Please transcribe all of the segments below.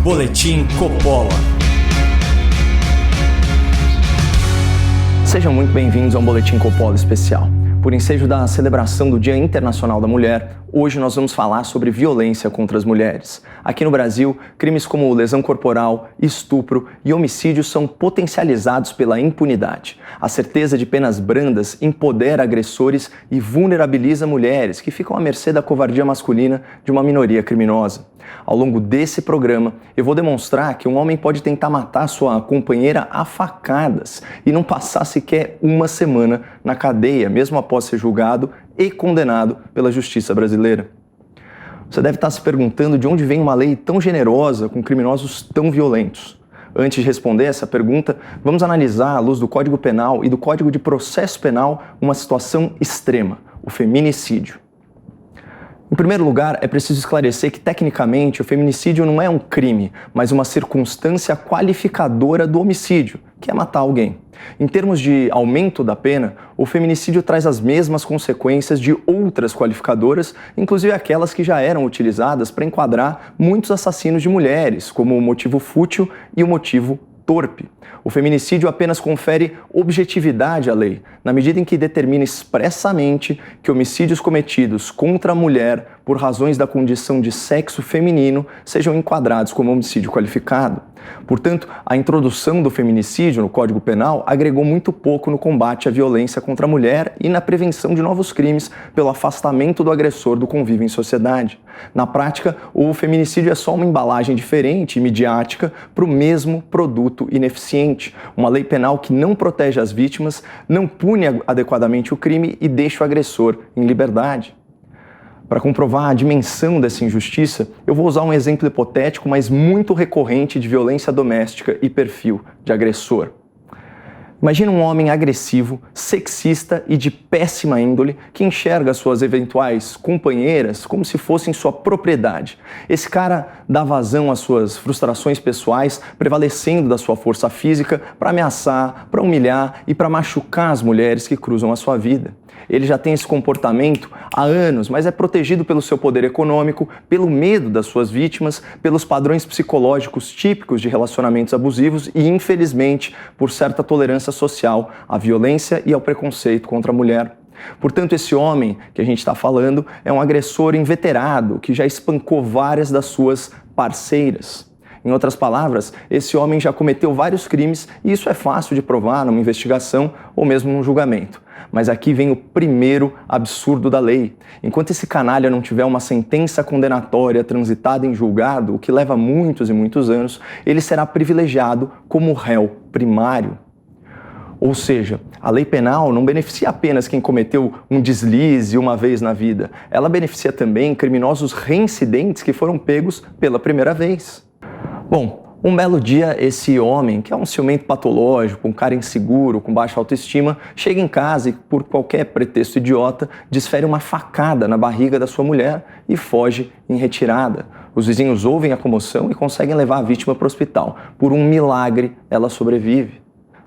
Boletim Coppola. Sejam muito bem-vindos a um Boletim Coppola especial. Por ensejo da celebração do Dia Internacional da Mulher, hoje nós vamos falar sobre violência contra as mulheres. Aqui no Brasil, crimes como lesão corporal, estupro e homicídio são potencializados pela impunidade. A certeza de penas brandas empodera agressores e vulnerabiliza mulheres que ficam à mercê da covardia masculina de uma minoria criminosa. Ao longo desse programa, eu vou demonstrar que um homem pode tentar matar sua companheira a facadas e não passar sequer uma semana na cadeia, mesmo após ser julgado e condenado pela justiça brasileira. Você deve estar se perguntando de onde vem uma lei tão generosa com criminosos tão violentos. Antes de responder essa pergunta, vamos analisar, à luz do Código Penal e do Código de Processo Penal, uma situação extrema, o feminicídio. Em primeiro lugar, é preciso esclarecer que, tecnicamente, o feminicídio não é um crime, mas uma circunstância qualificadora do homicídio, que é matar alguém. Em termos de aumento da pena, o feminicídio traz as mesmas consequências de outras qualificadoras, inclusive aquelas que já eram utilizadas para enquadrar muitos assassinos de mulheres, como o motivo fútil e o motivo torpe. O feminicídio apenas confere objetividade à lei, na medida em que determina expressamente que homicídios cometidos contra a mulher por razões da condição de sexo feminino sejam enquadrados como homicídio qualificado. Portanto, a introdução do feminicídio no Código Penal agregou muito pouco no combate à violência contra a mulher e na prevenção de novos crimes pelo afastamento do agressor do convívio em sociedade. Na prática, o feminicídio é só uma embalagem diferente e midiática para o mesmo produto ineficiente. Uma lei penal que não protege as vítimas, não pune adequadamente o crime e deixa o agressor em liberdade. Para comprovar a dimensão dessa injustiça, eu vou usar um exemplo hipotético, mas muito recorrente de violência doméstica e perfil de agressor. Imagina um homem agressivo, sexista e de péssima índole que enxerga suas eventuais companheiras como se fossem sua propriedade. Esse cara dá vazão às suas frustrações pessoais, prevalecendo da sua força física para ameaçar, para humilhar e para machucar as mulheres que cruzam a sua vida. Ele já tem esse comportamento há anos, mas é protegido pelo seu poder econômico, pelo medo das suas vítimas, pelos padrões psicológicos típicos de relacionamentos abusivos e, infelizmente, por certa tolerância social à violência e ao preconceito contra a mulher. Portanto, esse homem que a gente está falando é um agressor inveterado que já espancou várias das suas parceiras. Em outras palavras, esse homem já cometeu vários crimes e isso é fácil de provar numa investigação ou mesmo num julgamento. Mas aqui vem o primeiro absurdo da lei. Enquanto esse canalha não tiver uma sentença condenatória transitada em julgado, o que leva muitos e muitos anos, ele será privilegiado como réu primário. Ou seja, a lei penal não beneficia apenas quem cometeu um deslize uma vez na vida. Ela beneficia também criminosos reincidentes que foram pegos pela primeira vez. Bom, um belo dia, esse homem, que é um ciumento patológico, um cara inseguro, com baixa autoestima, chega em casa e, por qualquer pretexto idiota, desfere uma facada na barriga da sua mulher e foge em retirada. Os vizinhos ouvem a comoção e conseguem levar a vítima para o hospital. Por um milagre, ela sobrevive.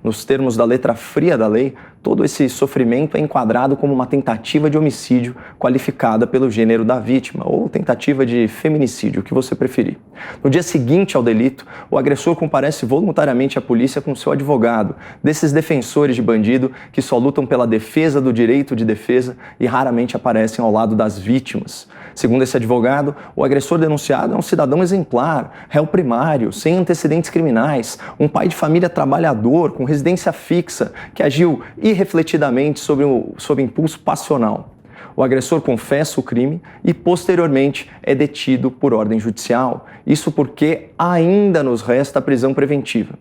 Nos termos da letra fria da lei, todo esse sofrimento é enquadrado como uma tentativa de homicídio qualificada pelo gênero da vítima, ou tentativa de feminicídio, o que você preferir. No dia seguinte ao delito, o agressor comparece voluntariamente à polícia com seu advogado, desses defensores de bandido que só lutam pela defesa do direito de defesa e raramente aparecem ao lado das vítimas. Segundo esse advogado, o agressor denunciado é um cidadão exemplar, réu primário, sem antecedentes criminais, um pai de família trabalhador, com residência fixa, que agiu irrefletidamente sob impulso passional. O agressor confessa o crime e, posteriormente, é detido por ordem judicial. Isso porque ainda nos resta a prisão preventiva.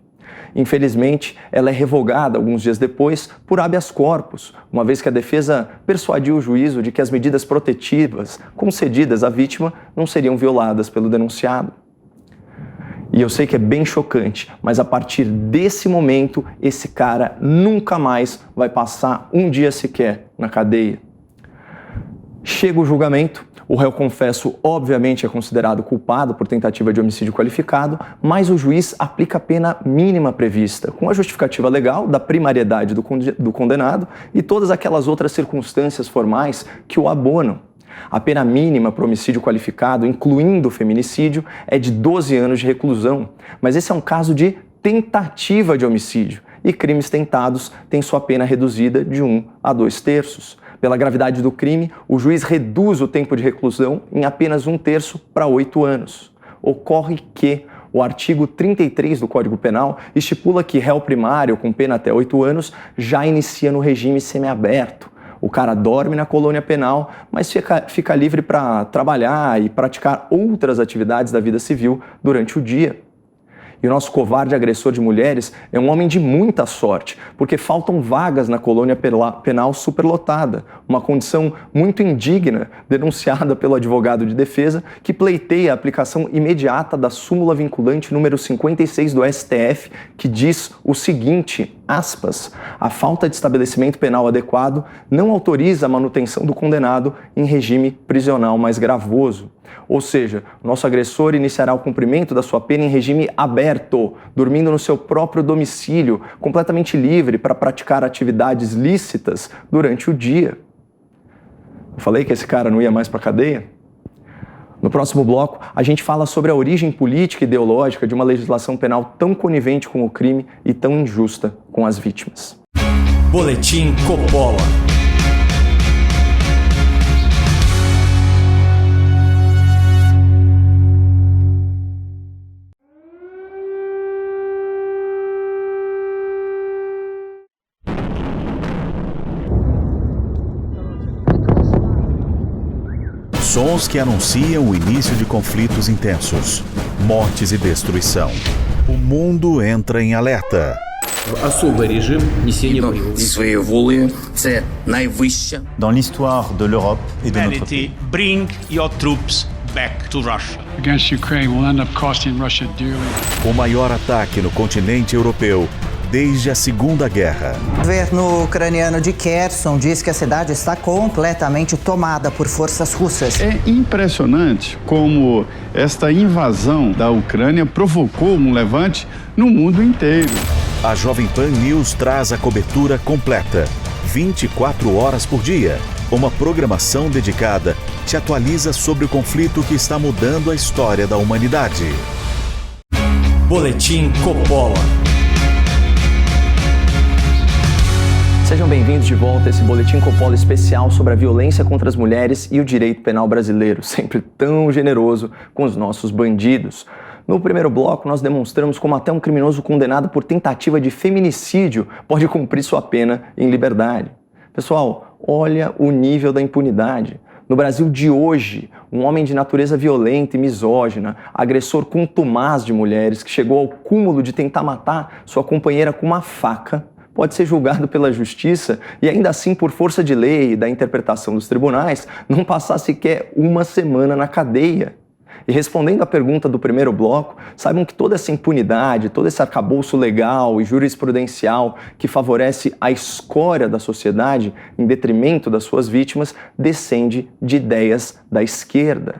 Infelizmente, ela é revogada alguns dias depois por habeas corpus, uma vez que a defesa persuadiu o juízo de que as medidas protetivas concedidas à vítima não seriam violadas pelo denunciado. E eu sei que é bem chocante, mas a partir desse momento, esse cara nunca mais vai passar um dia sequer na cadeia. Chega o julgamento, o réu confesso obviamente é considerado culpado por tentativa de homicídio qualificado, mas o juiz aplica a pena mínima prevista, com a justificativa legal da primariedade do condenado e todas aquelas outras circunstâncias formais que o abonam. A pena mínima para homicídio qualificado, incluindo feminicídio, é de 12 anos de reclusão, mas esse é um caso de tentativa de homicídio, e crimes tentados têm sua pena reduzida de 1 a 2/3. Pela gravidade do crime, o juiz reduz o tempo de reclusão em apenas 1/3 para 8 anos. Ocorre que o artigo 33 do Código Penal estipula que réu primário com pena até 8 anos já inicia no regime semiaberto. O cara dorme na colônia penal, mas fica livre para trabalhar e praticar outras atividades da vida civil durante o dia. E o nosso covarde agressor de mulheres é um homem de muita sorte, porque faltam vagas na colônia penal superlotada, uma condição muito indigna denunciada pelo advogado de defesa, que pleiteia a aplicação imediata da súmula vinculante número 56 do STF, que diz o seguinte, aspas, a falta de estabelecimento penal adequado não autoriza a manutenção do condenado em regime prisional mais gravoso. Ou seja, o nosso agressor iniciará o cumprimento da sua pena em regime aberto, dormindo no seu próprio domicílio, completamente livre para praticar atividades lícitas durante o dia. Eu falei que esse cara não ia mais para a cadeia? No próximo bloco, a gente fala sobre a origem política e ideológica de uma legislação penal tão conivente com o crime e tão injusta com as vítimas. Boletim Coppola. Sons que anunciam o início de conflitos intensos, mortes e destruição. O mundo entra em alerta. Dans l'histoire de l'Europe et de notre pays. Bring your troops back to Russia. Against Ukraine will end up costing Russia dearly. O maior ataque no continente europeu desde a Segunda Guerra. O governo ucraniano de Kherson diz que a cidade está completamente tomada por forças russas. É impressionante como esta invasão da Ucrânia provocou um levante no mundo inteiro. A Jovem Pan News traz a cobertura completa, 24 horas por dia. Uma programação dedicada te atualiza sobre o conflito que está mudando a história da humanidade. Boletim Coppola. Sejam bem-vindos de volta a esse Boletim Coppola especial sobre a violência contra as mulheres e o direito penal brasileiro, sempre tão generoso com os nossos bandidos. No primeiro bloco, nós demonstramos como até um criminoso condenado por tentativa de feminicídio pode cumprir sua pena em liberdade. Pessoal, olha o nível da impunidade. No Brasil de hoje, um homem de natureza violenta e misógina, agressor contumaz de mulheres, que chegou ao cúmulo de tentar matar sua companheira com uma faca, pode ser julgado pela justiça e ainda assim, por força de lei e da interpretação dos tribunais, não passar sequer uma semana na cadeia. E respondendo à pergunta do primeiro bloco, saibam que toda essa impunidade, todo esse arcabouço legal e jurisprudencial que favorece a escória da sociedade em detrimento das suas vítimas, descende de ideias da esquerda.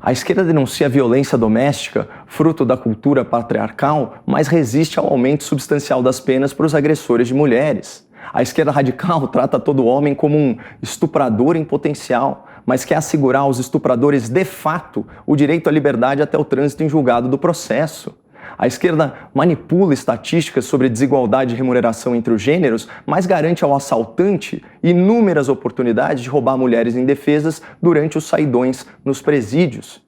A esquerda denuncia a violência doméstica, fruto da cultura patriarcal, mas resiste ao aumento substancial das penas para os agressores de mulheres. A esquerda radical trata todo homem como um estuprador em potencial, mas quer assegurar aos estupradores de fato o direito à liberdade até o trânsito em julgado do processo. A esquerda manipula estatísticas sobre desigualdade de remuneração entre os gêneros, mas garante ao assaltante inúmeras oportunidades de roubar mulheres indefesas durante os saidões nos presídios.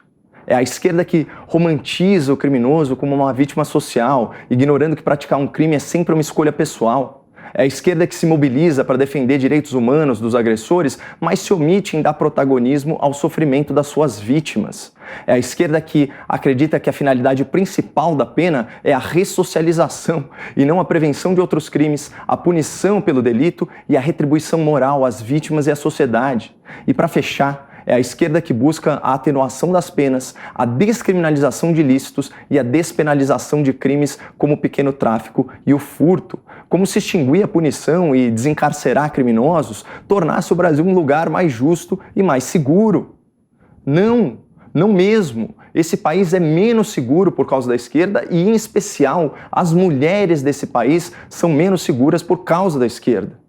É a esquerda que romantiza o criminoso como uma vítima social, ignorando que praticar um crime é sempre uma escolha pessoal. É a esquerda que se mobiliza para defender direitos humanos dos agressores, mas se omite em dar protagonismo ao sofrimento das suas vítimas. É a esquerda que acredita que a finalidade principal da pena é a ressocialização e não a prevenção de outros crimes, a punição pelo delito e a retribuição moral às vítimas e à sociedade. E para fechar, é a esquerda que busca a atenuação das penas, a descriminalização de ilícitos e a despenalização de crimes como o pequeno tráfico e o furto. Como se extinguir a punição e desencarcerar criminosos tornasse o Brasil um lugar mais justo e mais seguro. Não mesmo. Esse país é menos seguro por causa da esquerda e, em especial, as mulheres desse país são menos seguras por causa da esquerda.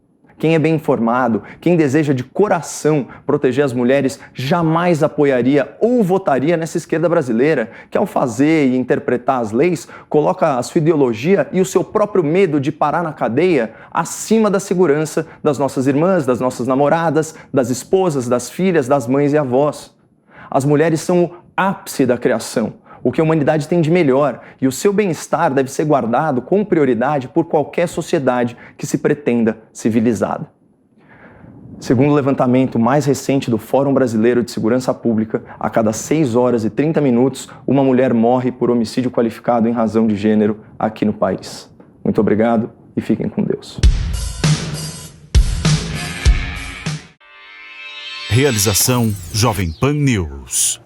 Quem é bem informado, quem deseja de coração proteger as mulheres, jamais apoiaria ou votaria nessa esquerda brasileira, que ao fazer e interpretar as leis, coloca a sua ideologia e o seu próprio medo de parar na cadeia acima da segurança das nossas irmãs, das nossas namoradas, das esposas, das filhas, das mães e avós. As mulheres são o ápice da criação, o que a humanidade tem de melhor, e o seu bem-estar deve ser guardado com prioridade por qualquer sociedade que se pretenda civilizada. Segundo o levantamento mais recente do Fórum Brasileiro de Segurança Pública, a cada 6 horas e 30 minutos, uma mulher morre por homicídio qualificado em razão de gênero aqui no país. Muito obrigado e fiquem com Deus. Realização Jovem Pan News.